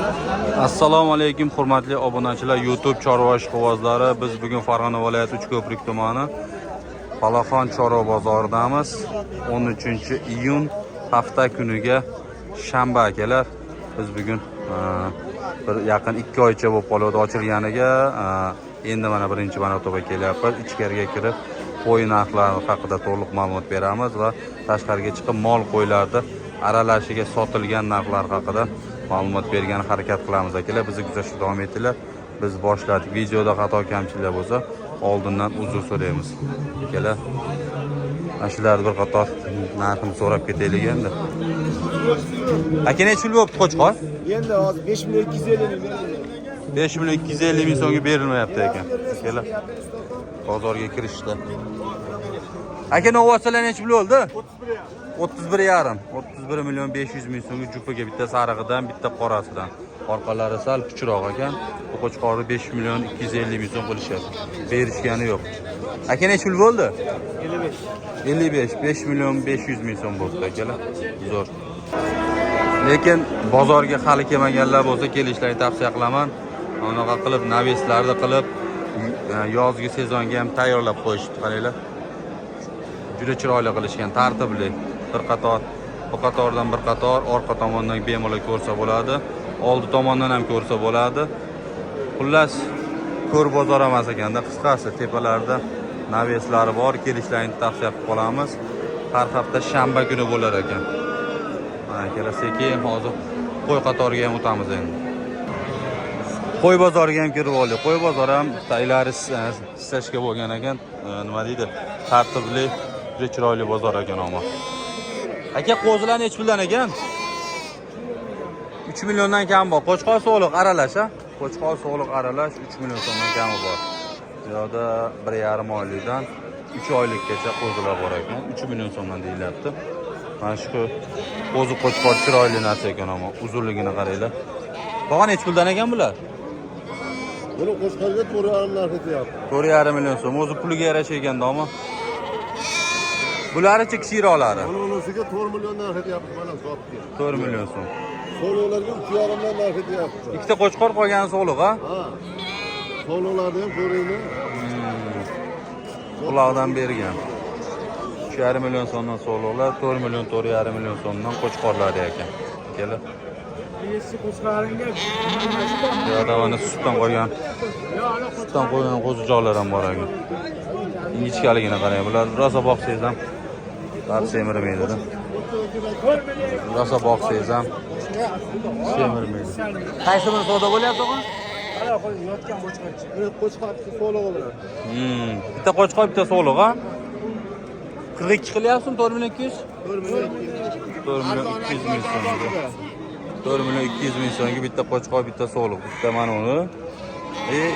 Assalomu alaykum hurmatli obunachilar, YouTube chorva ishqibozlari. Biz bugun Farg'ona viloyati Uchko'prik tumani Palaxon chorva bozoridamiz. 13-iyun hafta kuniga shanba akalar. Biz bugun bir yaqin 2 oycha bo'lib qoldi ochilganiga. Endi mana birinchi marotaba kelyapmiz. Ichkariga kirib qo'y narxlari haqida to'liq ma'lumot beramiz va tashqariga chiqib mol qo'ylarda aralashiga sotilgan narxlar haqida ma'lumot bergani harakat qilamiz akalar. Bizni kuzatishda davom etinglar. Biz boshladik. Videoda xato kamchiliklar bo'lsa oldindan uzr so'raymiz akalar. Ashlar bir qator narxini so'rab ketaylik endi. Aka necha pul bo'libdi qo'chqor? Endi hozir 5 million 250 ming. 5 million 250 ming so'mga berilmayapti ekan. Akalar bozorga kirishdi. Aka novasalar necha pul bo'ldi? 31,5. 31 million 500 ming so'mga jupiga bitta sarig'idan, bitta qorasidan. Orqalari sal kuchroq ekan. Bu qo'chqorni 5 million 250 ming so'm qilishyapti. Berishgani yo'q. Aka necha pul bo'ldi? 55. 55, 5 million 500 ming so'm bo'ldi akalar. Zo'r. Lekin bozorga hali kelmaganlar bo'lsa kelishlarini tavsiya qilaman. Unaqa qilib naveslarni qilib yozgi sezonga ham tayyorlab qo'yishdi, qaranglar. Juda chiroyli qilishgan, tartibli. Bir qator, bu qatordan bir qator, orqa tomondan bemalol ko'rsa bo'ladi, oldi tomondan ham ko'rsa bo'ladi. Xullas, ko'r bozor emas ekanda, qisqasi tepalarda naveslari bor, kelishlarini tavsiya qilib qolamiz. Har hafta shanba kuni bo'lar ekan. Mana keling, hozir qo'y qatoriga ham o'tamiz endi. Qo'y bozoriga ham kirib oldik. Qo'y bozor ham ilgari istashga bo'lgan ekan, nima deydi? Tartibli, juda chiroyli bozor ekan ama. Aka, qo'zilar necha puldan ekan? 3 milliondan kam bor. Qo'chqor so'liq aralash, ha? Qo'chqor so'liq aralash 3 million so'mdan kami bor. Yo'da 1,5 oylikdan 3 oylikgacha qo'zilar bor ekan. 3 million so'mdan deyilyapti. Mana shu qo'zi qo'chqor chiroyli narsa ekan ama, uzunligini qaranglar. Qolgan necha puldan ekan bular? Buni qo'chqorga 4,5 narx etyapti. 4,5 million so'm. O'zi puliga yarasha ekanda ama. Bularchi kichikroqlari. Bunisiga 4 million narx etyapti, mana sotdi. 4 million so'm. So'lovlarga 3,5 dan narx etyapti. Ikkita qo'chqor qolgani so'liq, ha? Ha. So'lovlarni ham ko'ringlar. Quloqdan bergan. 3,5 million so'mdan so'liqlar, 4 million 4,5 million so'mdan qo'chqorlar ekan. Kelib. Eski qo'chqoringa Yo'da mana sutdan qo'ygan. Sutdan qo'ygan qo'zijoqlar ham bor ekan. Ingichkaligini qarang, bular rosa boqsangiz ham qab semirmaydi-da. Rosa boqsangiz ham semirmaydi. Qaysi biri savdo bo'lyapti o'g'il? ana qo'y yotgan qo'chqorchi. Qo'chqorchi so'lig'i bilan. Bitta qo'chqor, bitta so'liq, ha? 42 qilyapsizmi 4 million 200? 4 million 200 ming so'mga. 4 million 200 ming so'mga bitta qo'chqor, bitta so'liq. Bitta mana uni.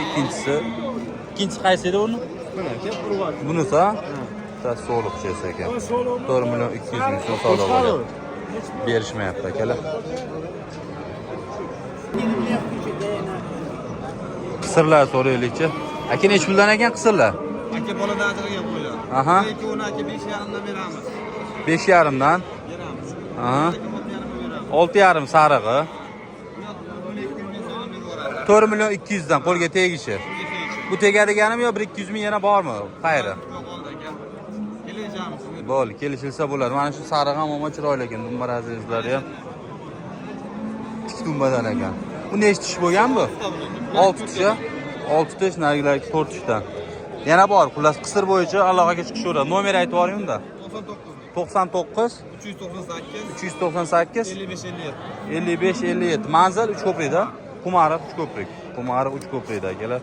Ikkinchisi qaysi edi uni? Bunisi, ha? Bitta so'liqchasi ekan. 4 million 200 ming so'm savdo bo'lyapti. Berishmayapti akalar. Qisirlar so'raylikchi. Aka necha puldan ekan qisirlar? Aka bolada ajragan qo'ylar. Aha. Lekin uni aka 5,5 dan beramiz. 5,5 dan? Beramiz. Aha. 6,5 6,5 beramiz. sarig'i. 12 ming so'm beramiz. 4 million 200 dan qo'lga tegishi. Bu tegadiganimi yo 1-200 ming yana bormi? Qayeri? Kelajamiz. Bo'l, kelishilsa bo'ladi. Mana shu sarig'i ham o'ma chiroyli ekan. Dumbar azizlari ham tik dumbadan ekan. Bu nechta tish bo'lgan bu? 6 tish. 6 tish, narigilar 4 tishdan. Yana bor, xullas qisir bo'yicha aloqaga chiqishaveradi. Nomer aytib yuboring unda. 99 398 55 57. Manzil Uchko'prikda. Qumariq Uchko'prik. Qumariq Uchko'prikda akalar.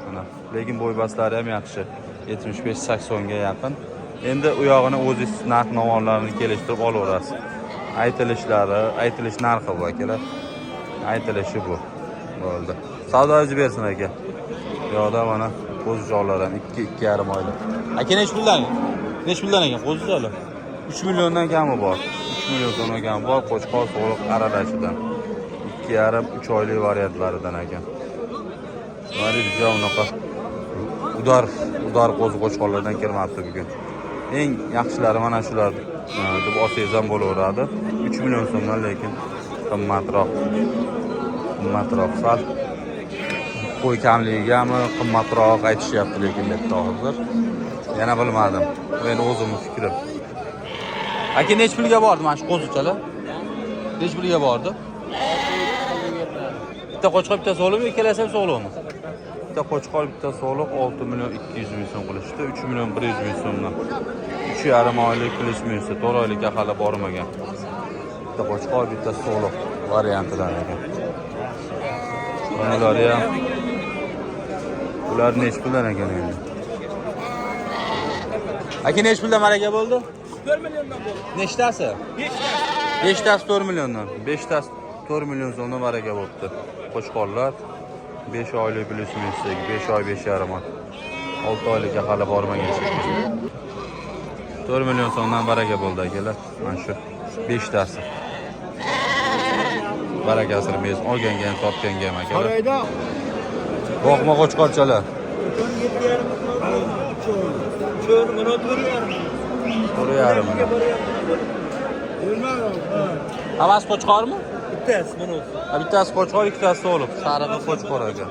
Mana, lekin bo'ybastlari ham yaxshi. 75-80 ga yaqin. Endi u yog'ini o'zingiz narx-navonlarini kelishtirib olaverasiz. Aytilish narxi bu akalar. Aytilishi bu. Bo'ldi. Savdoyingiz bersin aka. Yo'da mana qo'zijoqlar ham 2-2,5 oylik. Aka necha puldan? Necha puldan ekan qo'zijoqlar? 3 milliondan kami bor. 3 million so'mdan kami bor, qo'chqor so'liq aralashidan. 2,5-3 oylik variantlaridan ekan. Mana juda unaqa udar qo'zi qo'chqorlardan kirmabdi bugun. Eng yaxshilari mana shular deb olsangiz ham bo'laveradi. 3 million so'mdan lekin qimmatroq. qimmatroq sal. Qo'y kamligigami qimmatroq aytishyapti lekin bitta hozir. Yana bilmadim. Men o'zimning fikrim. Aka nech pulga bordi mana shu qo'zichalar? Nech pulga bordi? Bitta qo'chqor bitta so'limi, ikkalasi ham so'limi? Bitta qo'chqor bitta so'liq 6 million 200 ming so'm qilishdi. 3 million 100 ming so'mdan. 3,5 oylik plyus-minus 4 oylikka hali bormagan. Bitta qo'chqor bitta so'liq variantidan ekan. Bular ham ular nech puldan ekan endi? Aka nech puldan maraka bo'ldi? 4 milliondan bo'ldi. Nechtasi? 5 5tasi 4 milliondan. 5tasi 4 million so'mdan maraka bo'libdi. Qo'chqorlar 5 oylik plyus-minus 5 oy 5,5 oy. 6 oylikka hali bormagan shekilli. 4 million so'mdan baraka bo'ldi akalar. Mana shu 5tasi. Barakasini biz olganga ham topganga ham akalar. Qarayda. Boqma qo'chqorchalar. 7,5 million. 4,5 million. Havas qo'chqormi? Bittasi mana o'zi. Bittasi qo'chqor, ikkitasi so'liq. Sarig'i qo'chqor ekan.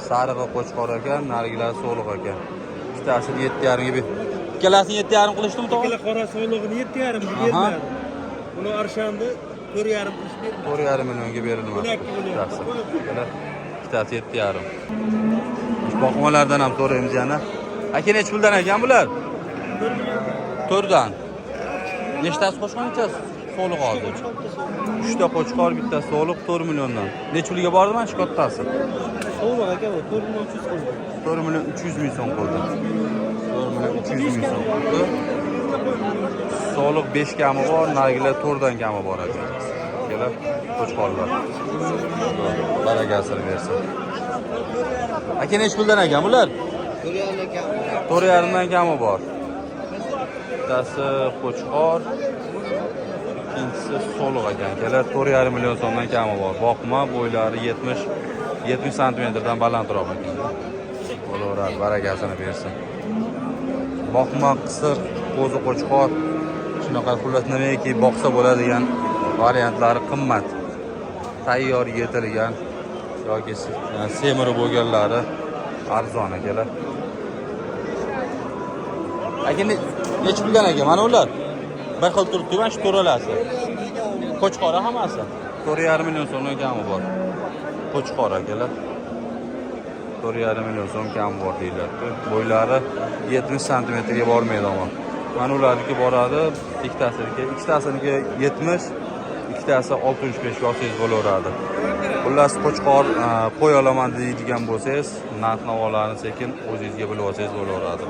Sarig'i qo'chqor ekan, narigilari so'liq ekan. Ikkitasini 7,5 ga ikkalasini 7,5 qilishdimi to'g'ri? Ikkala qora so'lig'ini 7,5 ga bermadi. Uni Arshamni 4,5 qilib berdi. 4,5 millionga berilmadi. Ikkitasi. Ikkitasi 7,5. Boqmalardan ham so'raymiz yana. Aka nech puldan ekan bular? 4 dan. Nechtasi qo'chqor nechtasi? So'liq oldi. 3 ta qo'chqor, bitta so'liq 4 milliondan. Nech pulga bordi mana shu kattasi? So'liq aka bu 4 million 300 qildi. 4 million 300 ming so'm qildi. 4 million 300 ming so'm qildi. So'liq 5 kami bor, narigilar 4 dan kami bor ekan. Kelar qo'chqorlar. Barakasini bersin. Aka nech puldan ekan bular? 4,5 dan kami bor. Bittasi qo'chqor, ikkinchisi so'liq ekan. Kelar 4,5 million so'mdan kami bor. Boqma bo'ylari 70 santimetrdan balandroq ekan. Bo'laveradi, barakasini bersin. Boqma qisir, qo'zi qo'chqor shunaqa xullas nimaki boqsa bo'ladigan variantlari qimmat. Tayyor yetilgan yoki semirib bo'lganlari arzon akalar. Aka nech puldan ekan mana ular? Bir xil turibdi mana shu to'ralasi. Qo'chqori hammasi 4,5 million so'mdan kami bor. Qo'chqor akalar. 4,5 million so'm kami bor deyiladi. Bo'ylari 70 santimetrga bormaydi ama. Mana ularniki boradi, ikkitasiniki 70, ikkitasi 65 yo'singiz bo'laveradi. Xullas qo'chqor qo'y olaman deydigan bo'lsangiz, narx-navolarni sekin o'zingizga bilib olsangiz bo'laveradi.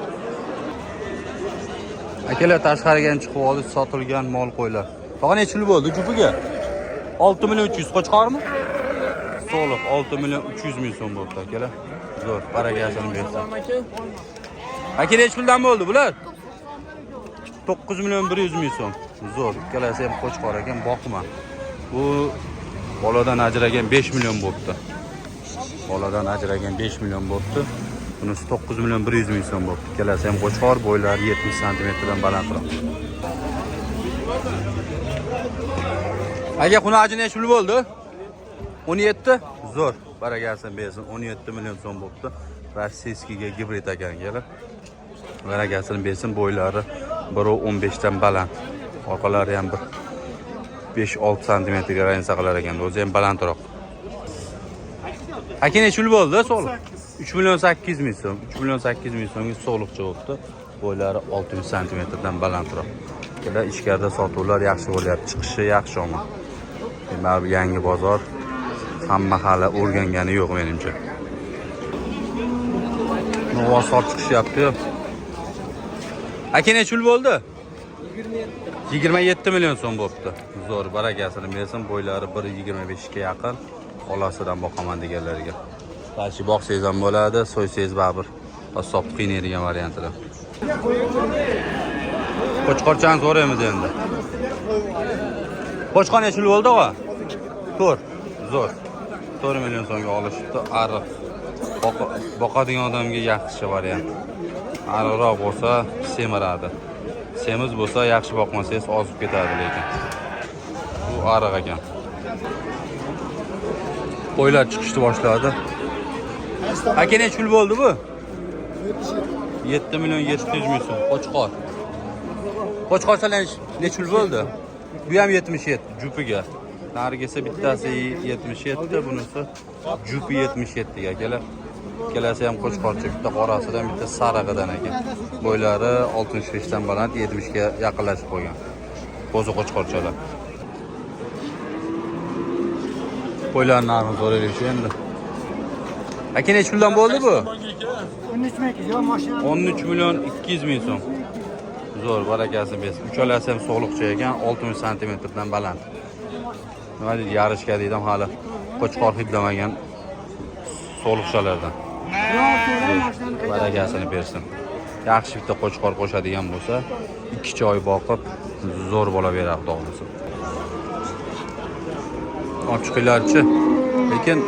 Akalar tashqariga chiqib oldi, sotilgan mol qo'ylar. Tog'a nech pul bo'ldi jupiga? 6 million 300 qo'chqormi? So'liq 6 million 300 ming so'm bo'ldi akalar. Zo'r, barakasini bersin. Aka nech puldan bo'ldi bular? 9 million 100 ming so'm. Zo'r, ikkalasi ham qo'chqor ekan, boqma. Bu boladan ajragan 5 million bo'ldi. Boladan ajragan 5 million bo'ldi. Bunisi 9 million 100 ming so'm bo'ldi. Ikkalasi ham qo'chqor, bo'ylari 70 santimetrdan balandroq. Aka xunaji nech pul bo'ldi? 17. Zo'r, barakasini bersin. 17 million so'm bo'ldi. Rossiyskiga gibrid ekan kelar. Barakasini bersin, bo'ylari 1.15 dan baland. Orqalari ham 5-6 santimetrga ransa qilar ekan. O'zi ham balandroq. Aka nech pul bo'ldi so'liq? 3 million 800 ming so'm. 3 million 800 ming so'mga so'liqcha bo'libdi. Bo'ylari 600 santimetrdan balandroq. Kelar ichkarida sotuvlar yaxshi bo'lyapti. Chiqishi yaxshi ama. Demak, yangi bozor hamma hali o'rgangani yo'q menimcha. Novoz sotib chiqishyapti. Aka nech pul bo'ldi? 27 million so'm bo'libdi. Zo'r, barakasini bersin. Bo'ylari 1.25 ga yaqin. Xolasidan boqaman deganlarga. Balki boqsangiz ham bo'ladi, so'ysangiz baribir hisobni qiynaydigan variantlar. Qo'chqorchani so'raymiz endi. Qo'chqor nech pul bo'ldi og'a? 4. Zo'r. 4 million so'mga olishibdi. Ariq. Boqadigan odamga yaxshi variant. Ariqroq bo'lsa semiradi. Semiz bo'lsa yaxshi boqmasangiz ozib ketadi lekin. Bu ariq ekan. Qo'ylar chiqishni boshladi. Aka necha pul bo'ldi bu? 7 milyon 700 ming so'm. Qo'chqor. Qo'chqorsalar necha pul bo'ldi? Bu ham 77 jupiga. Narigisi bittasi 77, bunisi jupi 77 ga akalar. Ikkalasi ham qo'chqorchi, bitta qorasidan, bitta sarig'idan ekan. Bo'ylari 65 dan baland, 70 ga yaqinlashib qolgan. Qo'zi qo'chqorchalar. Qo'ylarning narxi so'raylik endi. Aka necha puldan bo'ldi bu? 13 milyon 200 ming so'm. Zo'r, barakasini bersin. Uchalasi ham sog'liqcha ekan, 60 santimetrdan baland. Nima deydi, yarishga deydim, hali qo'chqor hidlamagan sog'liqchalardan. Barakasini bersin. Yaxshi bitta qo'chqor qo'shadigan bo'lsa, 2 oy boqib zo'r bo'la beradi, doğrusu. Olib chiqinglarchi. Lekin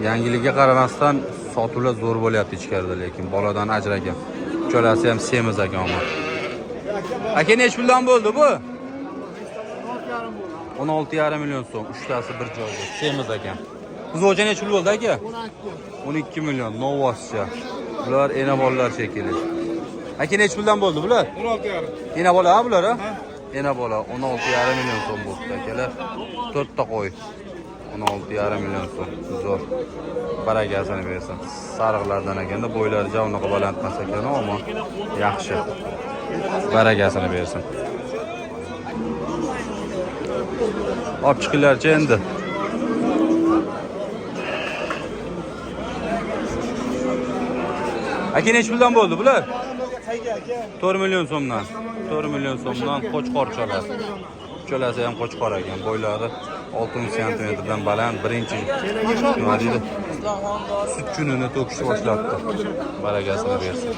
yangilikka qaramasdan sotuvlar zo'r bo'lyapti ichkarida, lekin boladan ajragan. Uchalasi ham semiz ekan. Aka necha puldan bo'ldi bu? 16,5 milyon so'm. Uchtasi bir joyda. Semiz ekan. Buzo'cha necha pul bo'ldi aka? 12 milyon. Novoscha. Bular ena bolalar shekilli. Aka necha puldan bo'ldi bular? 16,5. Ena bola ha bular ha? Ena bola 16,5 milyon so'm bo'ldi akalar. 4 ta qo'y. 16,5 milyon so'm. Zo'r. Barakasini bersin. Sariqlardan ekanda bo'ylari javnaqa baland emas ekan, ammo yaxshi. Barakasini bersin. Olib chiqinglarchi endi. Aka necha puldan bo'ldi bular? 4 milyon so'mdan. 4 milyon so'mdan qo'chqorchalar. Uchalasi ham qo'chqor ekan. Bo'ylari 60 santimetrdan baland, birinchi nima deydi? Sut kunini to'kishni boshlabdi. Barakasini bersin.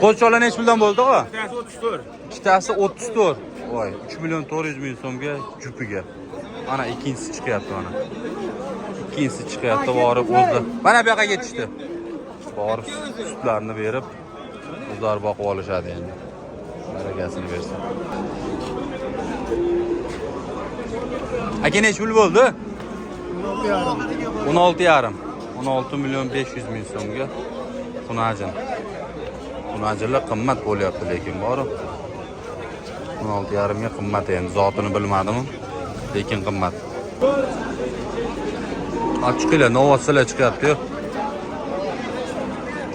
Qo'chqorlar necha puldan bo'ldi, o'g'a? 34. Ikkitasi 34. Voy, 3 milyon 400 ming so'mga jupiga. Ana ikkinchisi chiqyapti mana. Ikkinchisi chiqyapti, borib o'zida. Mana bu yoqqa ketishdi. Borib sutlarni berib o'zlari boqib olishadi endi. Barakasini bersin. Aka necha pul bo'ldi? 16,5. 16 milyon 500 ming so'mga xunajin. Xunajinlar qimmat bo'lyapti, lekin borib 16,5 ga qimmat endi. Zotini bilmadim, lekin qimmat. Ochiqlar, novoslar chiqyapti-yu.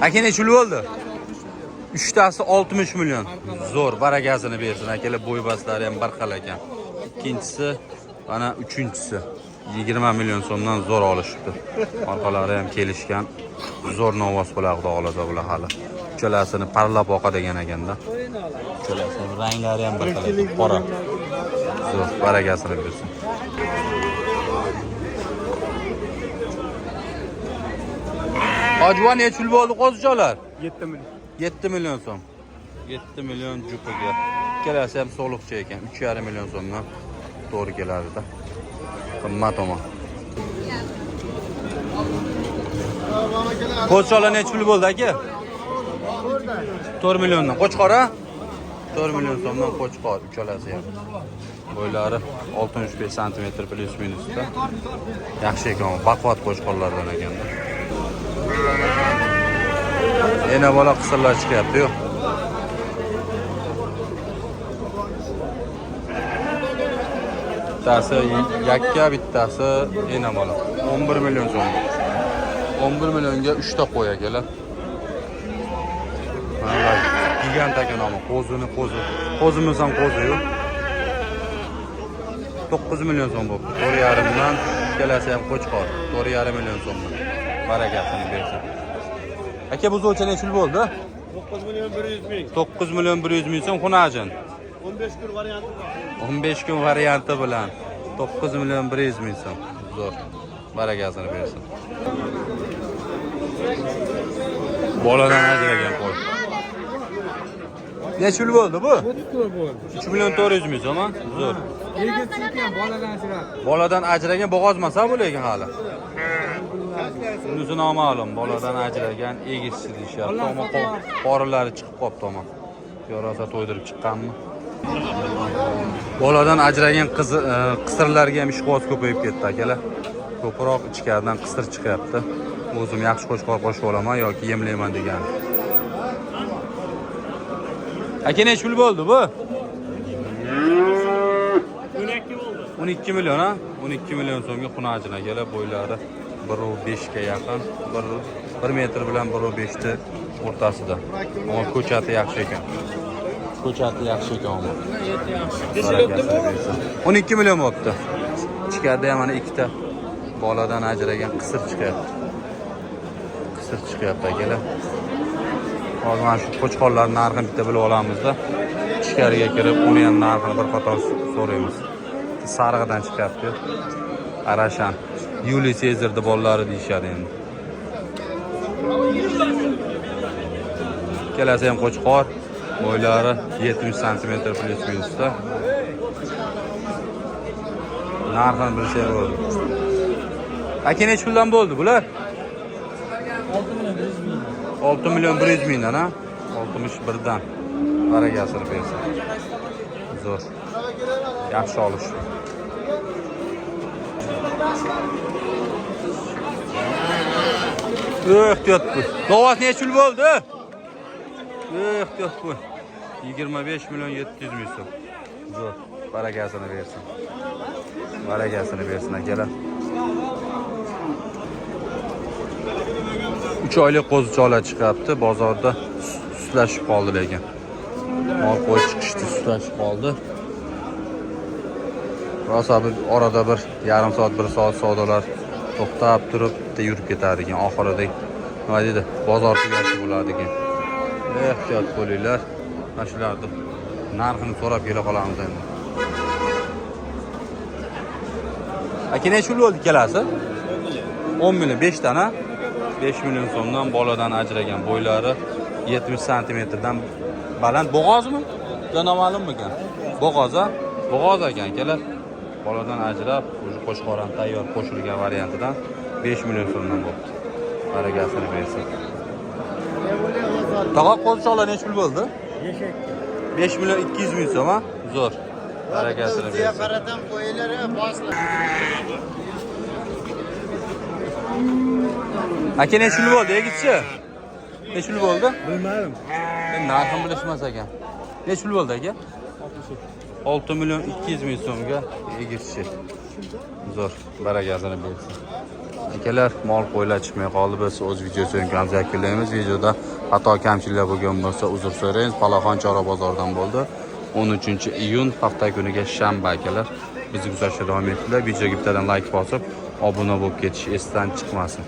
Aka necha pul bo'ldi? 3tasi 60 milyon. Zo'r, barakasini bersin. Akalar bo'ybaslari ham bir xil ekan. Ikkinchisi, mana uchinchisi 20 milyon so'mdan zo'r olishibdi. Orqalari ham kelishgan. Zo'r novos bo'ladi, olasa bular hali. Uchalasini parlab oqadigan ekanda. Uchalasini ranglari ham bir xil, qora. Zo'r, barakasini bersin. Ajvan necha pul bo'ldi qo'zicholar? 7 milyon. 7 milyon so'm. 7 milyon jupiga. Ikkalasi ham sog'liqcha ekan. 3,5 milyon so'mdan to'g'ri keladi-da. Qimmat ama. Qo'chqorlar necha pul bo'ldi aka? 4 milyondan. Qo'chqor ha? 4 milyon so'mdan qo'chqor uchalasi ham. Bo'ylari 65 santimetr plus minusda. Yaxshi ekan, baquvvat qo'chqorlardan ekanda. Yana bola qisirlar chiqyapti-yu. Bittasi yakka, bittasi yana bola. 11 milyon so'm. 11 milyonga 3 ta qo'y akalar. Mana gigant ekan ama qo'zini qo'zi. Qo'zimiz ham qo'zi-yu. 9 milyon so'm bo'ldi. 4,5 dan ikkalasi ham qo'chqor. 4,5 milyon so'mdan. Barakasini bersin. Aka bu zo'cha necha pul bo'ldi? 9 milyon 100 ming. 9 milyon 100 ming so'm xunajin. 15 kun varianti bor. 15 kun varianti bilan 9 milyon 100 ming so'm. Zo'r. Barakasini bersin. Boladan ajragan qo'y. Necha pul bo'ldi bu? 3 milyon 400 ming so'm, ha? Zo'r. Boladan ajragan bo'g'ozmasa bu lekin hali. Bunisi noma'lum, boladan ajragan egizchi deyishyapti, ammo qorinlari chiqib qopti ama. Yo'rosa to'ydirib chiqqanmi? Boladan ajragan qisirlarga ham ishqoz ko'payib ketdi akalar. Ko'proq ichkaridan qisir chiqyapti. O'zim yaxshi qo'shqor qo'shib olaman yoki yemlayman degan. Aka necha pul bo'ldi bu? 12 bo'ldi. 12 million ha? 12 million so'mga xunajin akalar, bo'ylari 1.5 ga yaqin, 1 metr bilan 1.5 ta o'rtasida. Ammo ko'chati yaxshi ekan. Ko'chati yaxshi ekan ammo. 12 million bo'pti. Ichkarida ham mana ikkita boladan ajragan qisir chiqyapti. Qisir chiqyapti akalar. Hozir mana shu qo'chqorlar narxini bitta bilib olamizda. Ichkariga kirib, uni ham narxini bir qator so'raymiz. Sarig'idan chiqyapti. Arashan. Yuliy Sezarning bolalari deyshadi endi. Kelasi ham qo'chqor. Bo'ylari 70 cm plus minusda. Narxini bilsak bo'ldi. Aka necha puldan bo'ldi bular? 6 million 100 mingdan ha? 61 dan. Baragasini bersin. Zo'r. Yaxshi olish. Ehtiyot bu. Dovas necha pul bo'ldi? Ehtiyot bu. 25 million 700 ming so'm. Zo'r. Baragasini bersin. Baragasini bersin akalar. 3 oylik qo'zichoqlar chiqyapti. Bozorda sutlashib qoldi lekin. Mol qo'y chiqishdi, sutlashib qoldi. Rosa bir orada bir yarim soat, 1 soat savdolar to'xtab turib, yurib ketadi ekan. Oxirida nima deydi? Bozor tugashi bo'ladi ekan. Ehtiyot bo'linglar. Mana shularni narxini so'rab kela qolamiz endi. Aka necha pul bo'ldi kelasi? 10 million 5 dana. 5 million so'mdan boladan ajragan, bo'ylari 70 cm dan baland. Bo'g'ozmi? Yo noma'lummi ekan? Bo'g'oz a? Bo'g'oz ekan akalar. Boladan ajrab, o'sha qo'shqoran tayyor qo'shilgan variantidan 5 million so'mdan bo'ldi. Baragasini bersin. Tog'a qo'zichoqlar necha pul bo'ldi? 5 million 200 ming so'm ha? Zo'r. Baragasini bersin. Qaradan qo'yinglar, boslar. Aka necha pul bo'ldi, egizchi? Necha pul bo'ldi? Bilmadim. Men narxini bilishmas ekan. Necha pul bo'ldi aka? 6 million 200 ming so'mga egizchi. Zo'r, baragasini bersin. Akalar, mol qo'ylar chiqmay qoldi. Biz o'z video syomkamizni yakunlaymiz. Videoda xato kamchiliklar bo'lgan bo'lsa, uzr so'raymiz. Palaxon Chorra bozoridan bo'ldi. 13-iyun hafta kuniga shanba akalar. Bizni kuzatishda davom etinglar. Videoga bittadan like bosib, obuna bo'lib ketish esdan chiqmasin.